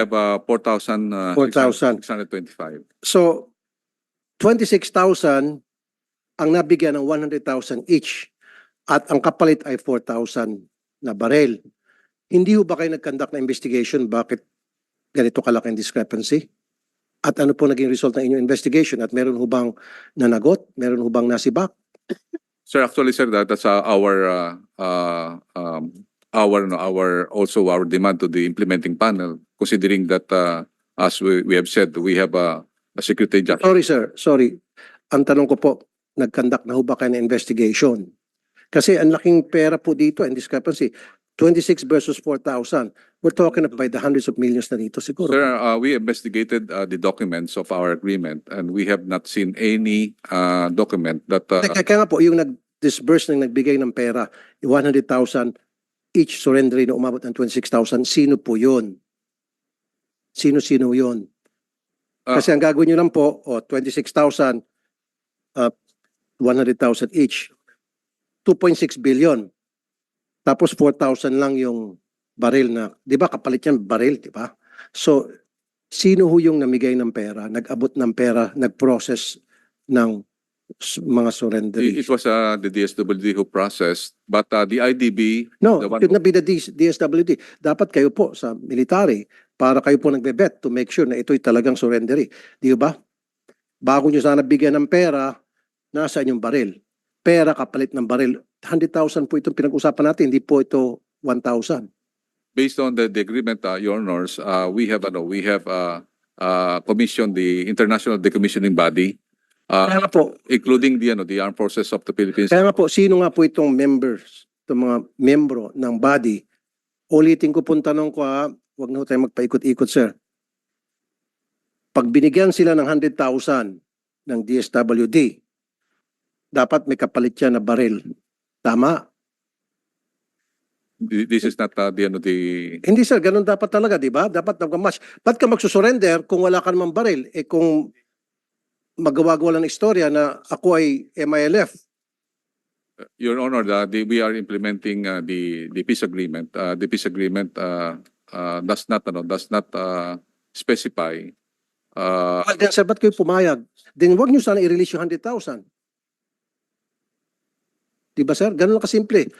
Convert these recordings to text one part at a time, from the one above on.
have 4,000. 4,625. So, 26,000 ang nabigyan ng 100,000 each at ang kapalit ay 4,000 na barel. Hindi ho ba kayo nag-conduct na investigation bakit ganito kalaking discrepancy? At ano po naging result ng inyong investigation? At meron ho bang nanagot? Meron ho bang nasibak? Sir, actually, sir, that's our also our demand to the implementing panel, considering that as we have said, we have a security judge. Sorry sir, sorry. Ang tanong ko po, nag-conduct na ho ba kayo ng investigation? Kasi ang laking pera po dito and discrepancy. 26 versus 4,000. We're talking about the hundreds of millions na dito siguro. Sir, we investigated the documents of our agreement, and we have not seen any document that Kaya nga po, yung nag-disburse ng nagbigay ng pera, yung 100,000 each surrender na umabot ng 26,000, sino po yun? Sino-sino yun? Kasi ang gagawin nyo lang po, 26,000, 100,000 each. 2.6 billion. Tapos 4,000 lang yung baril na, di ba kapalit yan baril, di ba? So, sino ho yung namigay ng pera, nag-abot ng pera, nag-process ng mga surrender? it was the DSWD who processed, but the IDB, No, the one it should not be the DSWD. Dapat kayo po sa military para kayo po nagbe-bet to make sure na ito'y talagang surrendery. Di ba? Bago nyo sana bigyan ng pera, nasa yung baril. Pera kapalit ng baril. 100,000 po itong pinag-usapan natin, hindi po ito 1,000. based on the agreement, Your Honors, we have commissioned the International Decommissioning Body, Kaya nga po, including the Armed Forces of the Philippines. Kaya nga po, sino nga po itong members, itong mga membro ng body? Ulitin ko pong tanong ko huwag na ho tayo magpaikot-ikot, sir. Pag binigyan sila ng 100,000 ng DSWD, dapat may kapalit yan na baril. Tama? This is not the Hindi sir, ganun dapat talaga, di ba? Dapat nag-match. Ba't ka magsusurrender kung wala ka namang baril? Kung magawa-gawa lang ng istorya na ako ay MILF, Your Honor, we are implementing the peace agreement. The peace agreement does not specify. then sir, ba't kayo pumayag? Then wag nyo sana i-release yung 100,000. Diba sir? Ganun lang kasimple.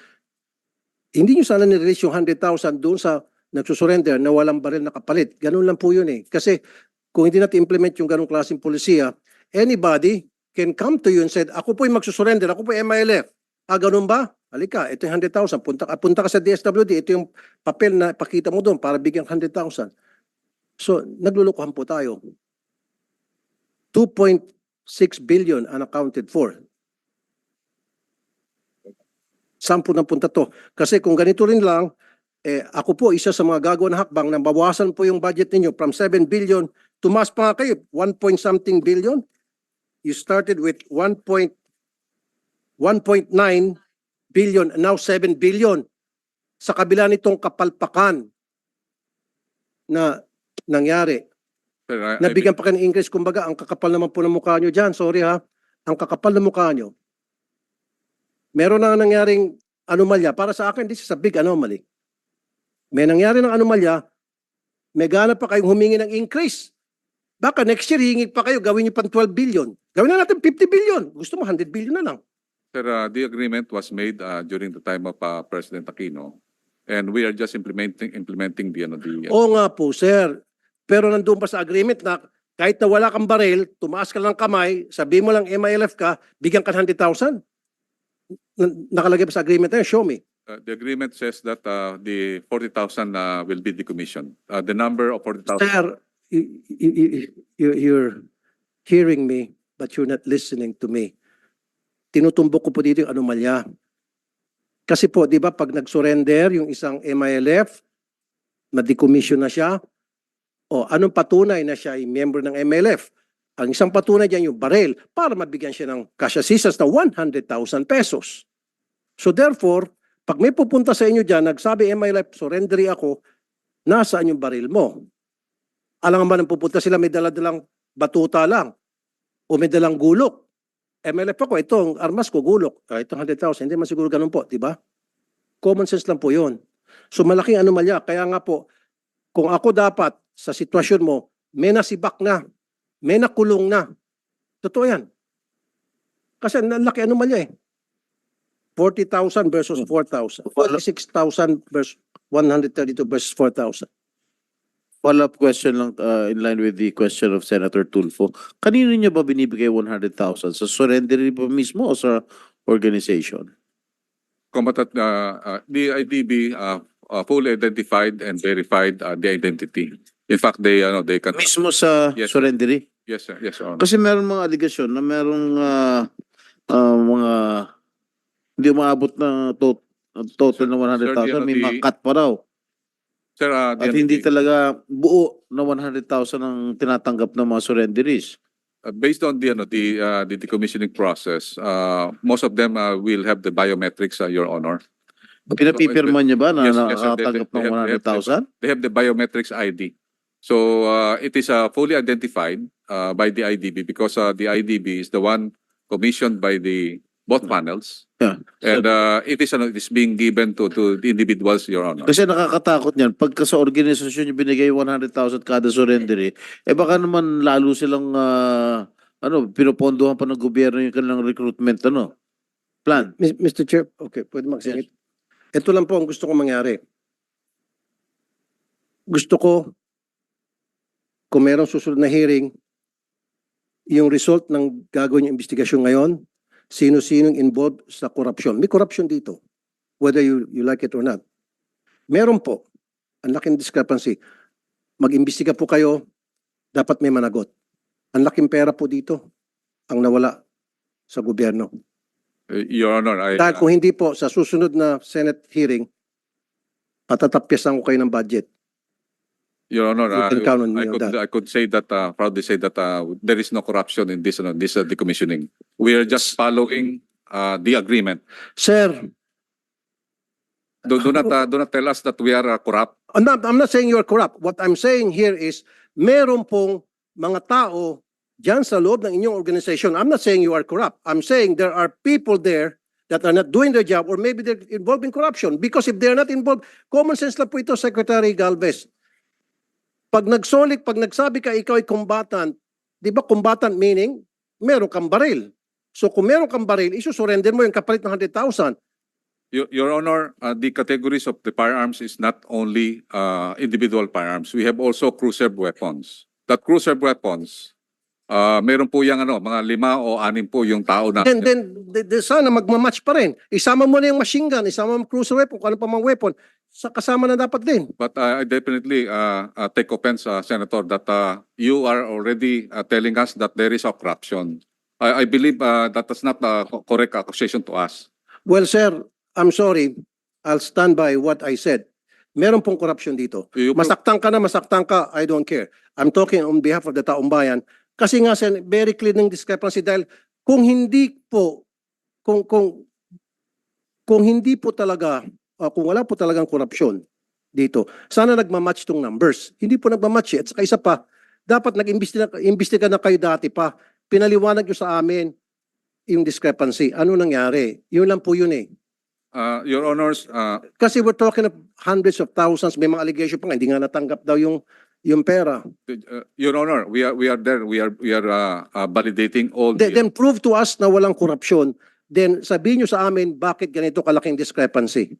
Hindi nyo sana ni-release yung 100,000 doon sa nagsusurrender na walang baril na kapalit. Ganun lang po yun eh. Kasi kung hindi natin implement yung ganung klaseng polisiya, anybody can come to you and said, ako po yung magsusurrender, ako po yung MILF. Ganun ba? Halika, ito yung 100,000. Punta ka sa DSWD, ito yung papel na pakita mo doon para bigyan 100,000. So, naglulukuhan po tayo. 2.6 billion unaccounted for. Saan po napunta to? Kasi kung ganito rin lang, ako po isa sa mga gagawa ng hakbang na bawasan po yung budget ninyo from 7 billion, tumaas pa nga kayo, 1 point something billion. You started with 1.9 billion, and now 7 billion. Sa kabila nitong kapalpakan na nangyari. Sir, Nabigyan pa kayo ng increase, kumbaga, ang kakapal naman po ng mukha nyo dyan. Sorry ha, ang kakapal ng mukha nyo. Meron na nangyaring anomalya. Para sa akin, this is a big anomaly. May nangyari ng anomalya, may gana pa kayong humingi ng increase. Baka next year, hingi pa kayo, gawin nyo pang 12 billion. Gawin na natin 50 billion. Gusto mo, 100 billion na lang. Sir, the agreement was made during the time of President Aquino, and we are just implementing the Oo nga po, sir. Pero nandun pa sa agreement na kahit na wala kang baril, tumaas ka lang kamay, sabi mo lang MILF ka, bigyan ka 100,000. Nakalagay pa sa agreement na yun, show me. the agreement says that the 40,000 will be decommissioned. The number of 40,000. Sir, you're hearing me, but you're not listening to me. Tinutumbok ko po dito yung anomalya. Kasi po, di ba, pag nag-surrender yung isang MILF, na-decommission na siya, anong patunay na siya ay member ng MILF? Ang isang patunay dyan yung baril para mabigyan siya ng cash assistance na 100,000 pesos. So therefore, pag may pupunta sa inyo dyan, nagsabi MILF, surrendery ako, nasaan yung baril mo? Alam nga nang pupunta sila, may dala-dalang batuta lang o may dalang gulok. MILF ako, itong armas ko, gulok. Itong 100,000, hindi man siguro ganun po, di ba? Common sense lang po yun. So malaking anomalya. Kaya nga po, kung ako dapat sa sitwasyon mo, may nasibak na, may nakulong na. Totoo yan. Kasi ang laki anomalya eh. 40,000 versus 4,000. 46,000 versus 132 versus 4,000. Follow-up question lang in line with the question of Senator Tulfo. Kanino niya ba binibigay 100,000? Sa surrender ba mismo o sa organization? Combatant, the IDB fully identified and verified the identity. In fact, they can. Mismo sa Yes, sir. surrendery? Yes, sir. Yes, Your Honor. Kasi meron mga aligasyon na merong mga hindi umaabot na total na 100,000. May mga cut pa raw. Sir, At hindi talaga buo na 100,000 ang tinatanggap ng mga surrenderies. based on the decommissioning process, most of them will have the biometrics, Your Honor. Pinapipirma niya ba na Yes, yes, sir. nakakatanggap ng They have 100,000? They have the biometrics ID. So it is fully identified by the IDB because the IDB is the one commissioned by the both panels. Yeah. And it is being given to the individuals, Your Honor. Kasi nakakatakot niyan. Pagka sa organisasyon yung binigay 100,000 kada surrendery, baka naman lalo silang pinupondohan pa ng gobyerno yung kanilang recruitment plan. Mr. Chair, okay, pwede magsingit. Ito lang po ang gusto ko mangyari. Gusto ko, kung merong susunod na hearing, yung result ng gagawin yung investigasyon ngayon, sino-sinong involved sa korupsyon. May korupsyon dito, whether you like it or not. Meron po, ang laking discrepancy. Mag-imbestiga po kayo, dapat may managot. Ang laking pera po dito, ang nawala sa gobyerno. Your Honor, Dahil kung hindi po, sa susunod na Senate hearing, patatapyasan ko kayo ng budget. Your Honor, You can count on me on that. I could say that, proudly say that there is no corruption in this decommissioning. We are just following the agreement. Sir, Do not tell us that we are corrupt. I'm not saying you're corrupt. What I'm saying here is, meron pong mga tao dyan sa loob ng inyong organization. I'm not saying you are corrupt. I'm saying there are people there that are not doing their job or maybe they're involved in corruption. Because if they're not involved, common sense lang po ito, Secretary Galvez. Pag nagsabi ka ikaw ay combatant, di ba combatant meaning, meron kang baril. So kung meron kang baril, isusurrender mo yung kapalit ng 100,000. Your Honor, the categories of the firearms is not only individual firearms. We have also cruiser weapons. That cruiser weapons, meron po yung mga 5 o 6 po yung tao na. Then sana magmamatch pa rin. Isama mo na yung machine gun, isama mo yung cruiser weapon, kung ano pa mga weapon, kasama na dapat din. But I definitely take offense, Senator, that you are already telling us that there is a corruption. I believe that is not a correct accusation to us. Well, sir, I'm sorry. I'll stand by what I said. Meron pong corruption dito. Masaktan ka, I don't care. I'm talking on behalf of the taong bayan. Kasi nga, sir, very clear ng discrepancy dahil kung hindi po, kung hindi po talaga, kung wala po talagang korupsyon dito, sana nagmamatch tong numbers. Hindi po nagmamatch eh. At saka isa pa, dapat nag-imbestiga na kayo dati pa. Pinaliwanag nyo sa amin yung discrepancy. Ano nangyari? Yun lang po yun eh. Your Honors, Kasi we're talking of hundreds of thousands, may mga allegation pa nga, hindi nga natanggap daw yung pera. Your Honor, we are there. We are validating all Then prove to us na walang korupsyon. Then sabihin nyo sa amin bakit ganito kalaking discrepancy.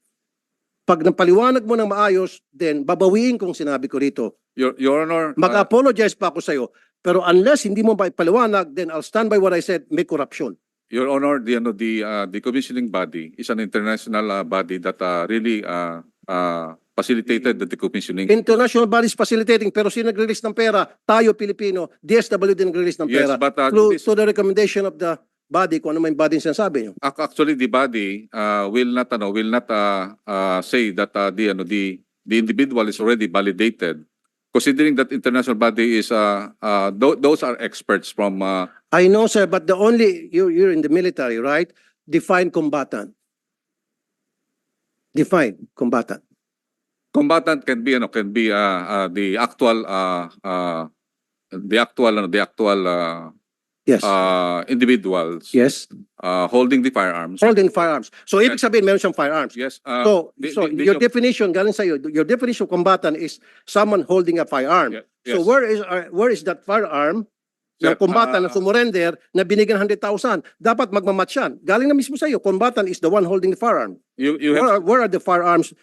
Pag napaliwanag mo ng maayos, then babawiin kong sinabi ko rito. Your Honor, Mag-apologize pa ako sa iyo. Pero unless hindi mo ba ipaliwanag, then I'll stand by what I said, may corruption. Your Honor, the commissioning body is an international body that really facilitated the decommissioning. International bodies facilitating, pero sino nag-release ng pera? Tayo, Pilipino. DSWD nag-release ng Yes, pera. but To the recommendation of the body, kung ano may body yung sinasabi nyo. actually the body will not say that the individual is already validated. Considering that international body is those are experts from I know, sir, but you're in the military, right? Define combatant. Define combatant. combatant can be the actual Yes. individuals Yes. holding the firearms. Holding firearms. So, ibig sabihin, meron siyang firearms. Yes. So, the your definition, galing sa'yo, your definition of combatant is someone holding a firearm. So, yes. where is that firearm ng Sir, combatant na sumurrender na binigyan 100,000? Dapat magmamatch yan. Galing na mismo sa'yo, combatant is the one holding the firearm. you have, Where are the firearms?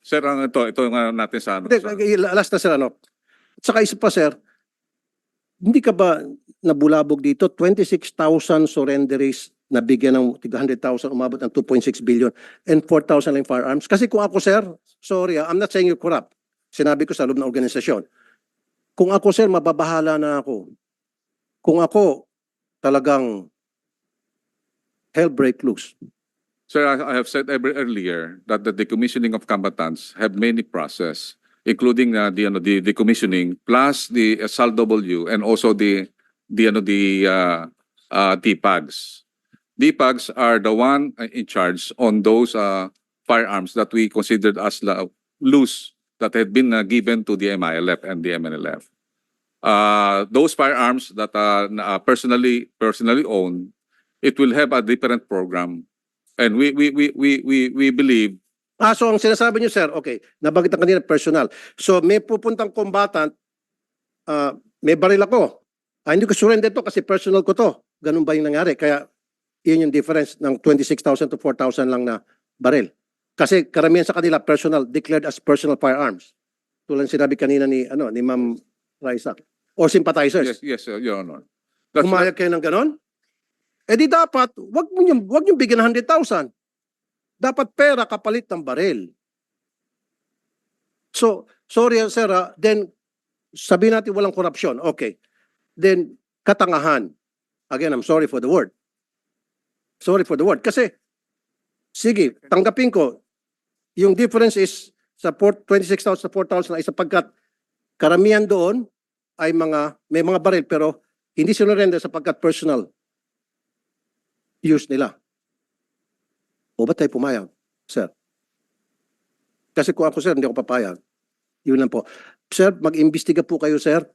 sir, ito nga natin sa ano. Hindi, last na sir, ano? At saka isa pa sir, hindi ka ba nabulabog dito? 26,000 surrenderies na bigyan ng 100,000, umabot ng 2.6 billion and 4,000 lang firearms. Kasi kung ako sir, sorry, I'm not saying you're corrupt. Sinabi ko sa loob ng organisasyon. Kung ako sir, mababahala na ako. Kung ako talagang hell break loose. Sir, I have said earlier that the decommissioning of combatants have many process, including the decommissioning plus the SALW and also the DPAGs. DPAGs are the one in charge on those firearms that we considered as loose that had been given to the MILF and the MNLF. Those firearms that are personally owned, it will have a different program, and we believe. So ang sinasabi niyo sir, okay, nabanggit ang kanina personal. So may pupuntang combatant, may baril ako. Hindi ko surrender to kasi personal ko to. Ganun ba yung nangyari? Kaya yun yung difference ng 26,000 to 4,000 lang na baril. Kasi karamihan sa kanila personal, declared as personal firearms. Tulad sinabi kanina ni Ma'am Raisa. Or sympathizers. Yes, Your Honor. Pumayag kayo ng ganon? Eh di dapat, wag nyo bigyan ng 100,000. Dapat pera kapalit ng baril. So, sorry sir, then sabihin natin walang korupsyon. Okay. Then, katangahan. Again, I'm sorry for the word. Sorry for the word. Kasi, sige, tanggapin ko, yung difference is sa 26,000 sa 4,000 ay sapagkat karamihan doon ay may mga baril pero hindi sinurrender sapagkat personal use nila. O ba't tayo pumayag, sir? Kasi kung ako, sir, hindi ako papayag. Yun lang po. Sir, mag-imbestiga po kayo, sir.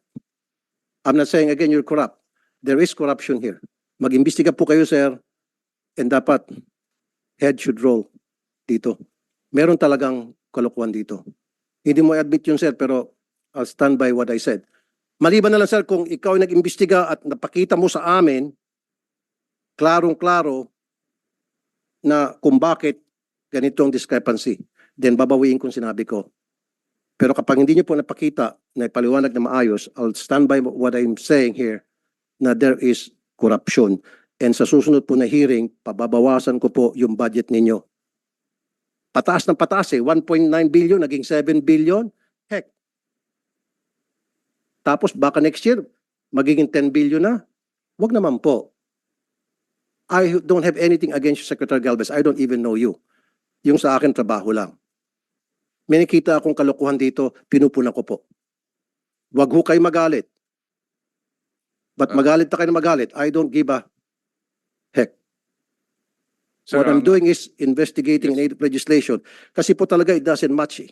I'm not saying again you're corrupt. There is corruption here. Mag-imbestiga po kayo, sir. And dapat, head should roll dito. Meron talagang kalokohan dito. Hindi mo i-admit yun, sir, pero I'll stand by what I said. Maliban na lang, sir, kung ikaw ay nag-imbestiga at napakita mo sa amin, klarong-klaro, na kung bakit ganitong discrepancy, then babawiin kung sinabi ko. Pero kapag hindi niyo po napakita na ipaliwanag na maayos, I'll stand by what I'm saying here na there is corruption. And sa susunod po na hearing, pababawasan ko po yung budget ninyo. Pataas ng pataas 1.9 billion, naging 7 billion. Heck. Tapos baka next year, magiging 10 billion na. Wag naman po. I don't have anything against you, Secretary Galvez. I don't even know you. Yung sa akin, trabaho lang. May nakita akong kalokohan dito, pinupuna ko po. Wag ho kayo magalit. But magalit na kayo na magalit. I don't give a heck. Sir, What I'm doing is investigating in aid of legislation. Kasi po talaga it doesn't match.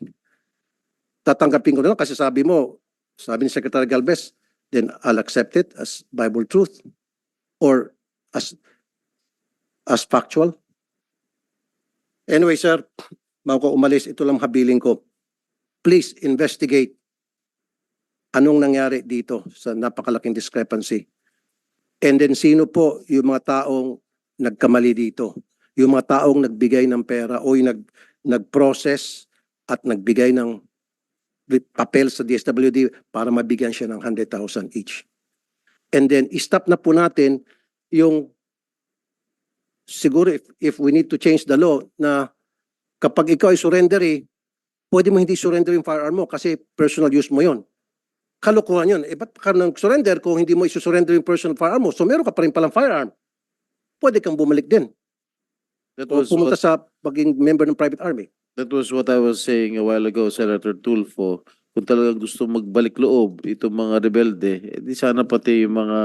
Tatanggapin ko na lang kasi sabi ni Secretary Galvez, then I'll accept it as Bible truth or as factual. Anyway, sir, bago ko umalis, ito lang habiling ko. Please investigate anong nangyari dito sa napakalaking discrepancy. And then sino po yung mga taong nagkamali dito? Yung mga taong nagbigay ng pera o yung nag-process at nagbigay ng papel sa DSWD para mabigyan siya ng 100,000 each. And then, stop na po natin yung siguro if we need to change the law na kapag ikaw ay surrendery, pwede mo hindi surrender yung firearm mo kasi personal use mo yon. Kalokohan yun. Ba't ka nang surrender kung hindi mo isusurrender yung personal firearm mo? So meron ka pa rin palang firearm. Pwede kang bumalik din. O pumunta sa pagiging member ng private army. That was what I was saying a while ago, Senator Tulfo. Kung talagang gusto magbalik loob itong mga rebelde, di sana pati yung mga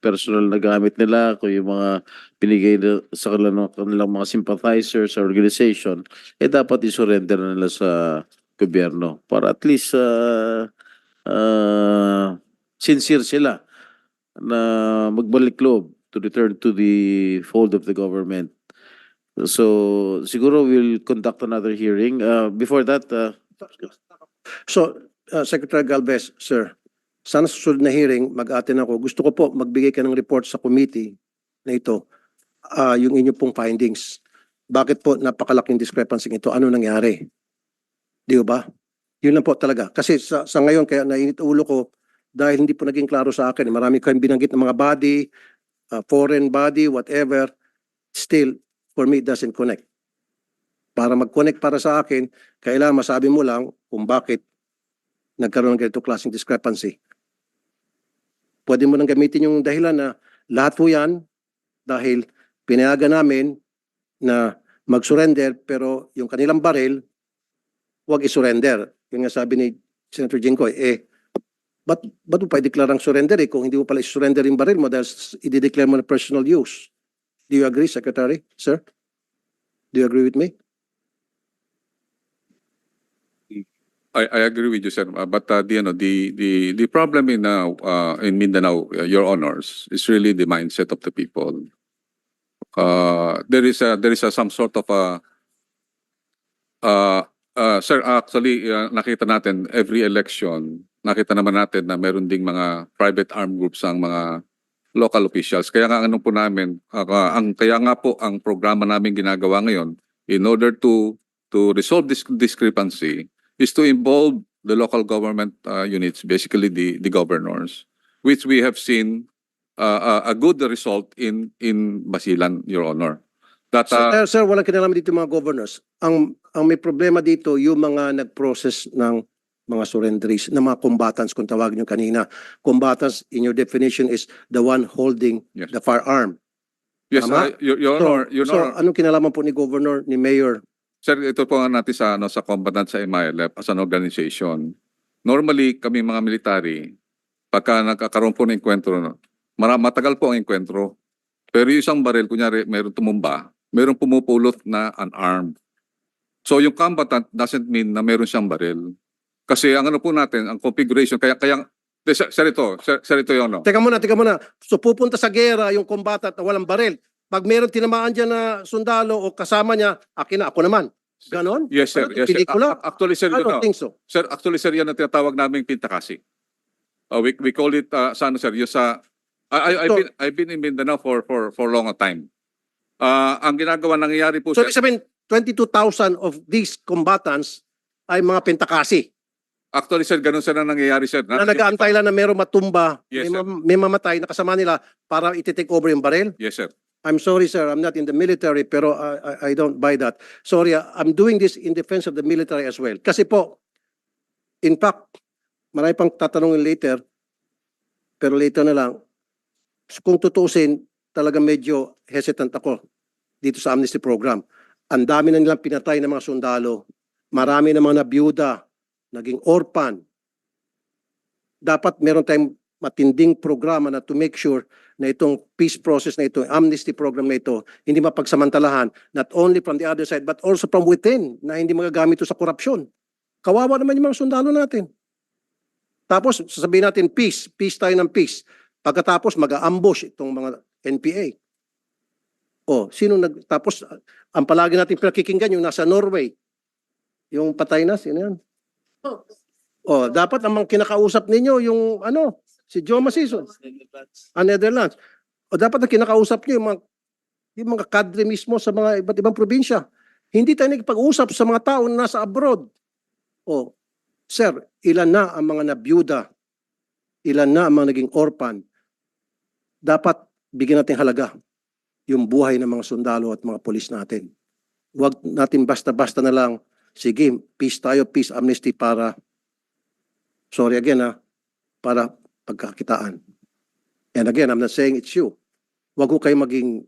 personal na gamit nila, kung yung mga binigay sa kanilang mga sympathizers sa organization, dapat isurrender na nila sa gobyerno para at least sincere sila na magbalik loob to return to the fold of the government. So siguro we'll conduct another hearing. Before that, So, Secretary Galvez, sir, sana sa susunod na hearing, mag-attend ako. Gusto ko po magbigay ka ng report sa committee na ito, yung inyo pong findings. Bakit po napakalaking discrepancy ito? Ano nangyari? Di ba? Yun lang po talaga. Kasi sa ngayon, kaya nainit ulo ko dahil hindi po naging klaro sa akin. Marami kayong binanggit ng mga body, foreign body, whatever. Still, for me, it doesn't connect. Para mag-connect para sa akin, kailangan masabi mo lang kung bakit nagkaroon ng ganito klaseng discrepancy. Pwede mo nang gamitin yung dahilan na lahat po yan dahil pinayagan namin na mag-surrender pero yung kanilang baril, huwag i-surrender. Yung nga sabi ni Senator Jinggoy, ba't mo pa i-declare ang surrender kung hindi mo pala i-surrender yung baril mo dahil i-declare mo na personal use? Do you agree, Secretary? Sir? Do you agree with me? I agree with you, sir. But the problem in Mindanao, Your Honors, is really the mindset of the people. There is some sort of sir, actually nakita natin every election, nakita naman natin na meron ding mga private armed groups ang mga local officials. Kaya nga po namin, kaya nga po ang programa namin ginagawa ngayon in order to resolve this discrepancy is to involve the local government units, basically the governors, which we have seen a good result in Basilan, Your Honor. That Sir, walang kinalaman dito yung mga governors. Ang may problema dito, yung mga nag-process ng mga surrenderies, ng mga combatants, kung tawagin nyo kanina. Combatants, in your definition, is the one holding Yes. the firearm. yes, Tama? Your Honor, Your So, Honor. anong kinalaman po ni Governor, ni Mayor? Sir, ito po nga natin sa combatant sa MILF as an organization. Normally, kami mga military, pagka nagkakaroon po ng enkwentro, matagal po ang enkwentro. Pero yung isang baril, kunyari, mayroong tumumba, mayroong pumupulot na unarmed. So yung combatant doesn't mean na mayroon siyang baril. Kasi ang ano po natin, ang configuration, sir ito yung ano. Teka muna. So, pupunta sa gera yung combatant na walang baril. Pag meron tinamaan dyan na sundalo o kasama niya, akin na, ako naman. Ganon? Yes, sir. Ano, Yes, sir. pelikula? Actually, sir, I ito don't na. think so. Sir, actually, sir, yan ang tinatawag naming pintakasi. We call it, sir, yung sa, I've been in Mindanao for long a time. Ang ginagawa, nangyayari po, So, sir, ibig sabihin, 22,000 of these combatants ay mga pentakasi actually, sir, ganun sir ang nangyayari, sir. na nag-aantay lang na merong matumba, Yes, sir. may mamatay na kasama nila para iti-take over yung baril. Yes, sir. I'm sorry, sir, I'm not in the military, pero I don't buy that. Sorry, I'm doing this in defense of the military as well. Kasi po, in fact, marami pang tatanungin later, pero later na lang, kung tutusin, talaga medyo hesitant ako dito sa amnesty program. Ang dami na nilang pinatay ng mga sundalo. Marami na mga nabiyuda, naging orphan. Dapat meron tayong matinding programa na to make sure na itong peace process na ito, amnesty program na ito, hindi mapagsamantalahan, not only from the other side, but also from within, na hindi magagamit ito sa korupsyon. Kawawa naman yung mga sundalo natin. Tapos, sasabihin natin, peace tayo ng peace. Pagkatapos, mag-ambush itong mga NPA. Tapos, ang palagi natin pinakikinggan, yung nasa Norway, yung patay na, sino yan? Dapat ang mga kinakausap ninyo, yung si Joe Masison, Netherlands. Dapat ang kinakausap niyo, yung mga kadre mismo sa mga iba't ibang probinsya. Hindi tayo nagpag-usap sa mga tao na nasa abroad. Sir, ilan na ang mga nabiyuda? Ilan na ang mga naging orphan? Dapat bigyan natin halaga yung buhay ng mga sundalo at mga polis natin. Huwag natin basta-basta na lang, sige, peace tayo, peace amnesty para, sorry again para pagkakitaan. And again, I'm not saying it's you. Huwag ko kayo maging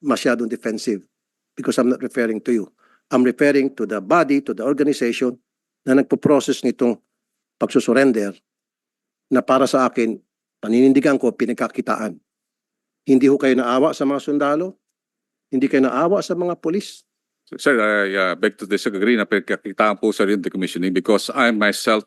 masyadong defensive because I'm not referring to you. I'm referring to the body, to the organization na nagpo-process nitong pagsusurrender na para sa akin, paninindigan ko, pinagkakitaan. Hindi ho kayo naawa sa mga sundalo? Hindi kayo naawa sa mga polis? Sir, I beg to disagree na pinagkakitaan po sa rin decommissioning because I myself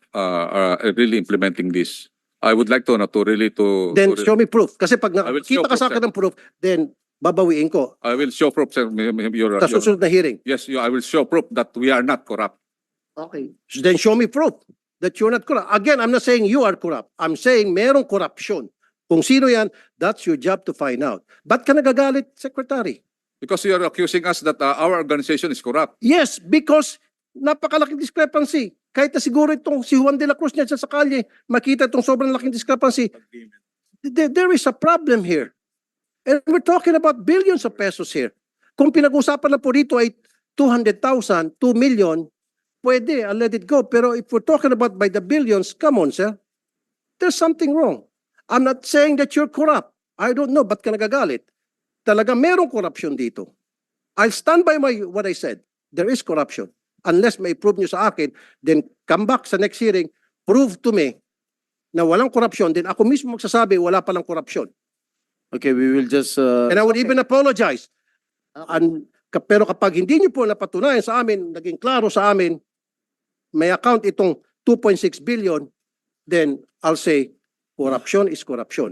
really implementing this I would like to really to Then to- show me proof. Kasi pag I will show nakita ka sa proof, akin ng proof, then babawiin ko I will show proof, sir. sa susunod na hearing. Yes, I will show proof that we are not corrupt. Okay. Then show me proof that you're not corrupt. Again, I'm not saying you are corrupt. I'm saying merong corruption. Kung sino yan, that's your job to find out. Ba't ka nagagalit, Secretary? Because you are accusing us that our organization is corrupt. Yes, because napakalaking discrepancy. Kahit na siguro itong si Juan de la Cruz niya sa kalye, makita itong sobrang laking discrepancy. There is a problem here. And we're talking about billions of pesos here. Kung pinag-usapan na po dito ay 200,000, 2 million, pwede, I'll let it go. Pero if we're talking about by the billions, come on, sir. There's something wrong. I'm not saying that you're corrupt. I don't know, ba't ka nagagalit? Talaga merong corruption dito. I'll stand by what I said. There is corruption. Unless may prove nyo sa akin, then come back sa next hearing, prove to me na walang corruption, then ako mismo magsasabi wala palang corruption. Okay, we will just... And I would even apologize. Pero kapag hindi nyo po napatunayan sa amin, naging klaro sa amin, may account itong 2.6 billion, then I'll say corruption is corruption.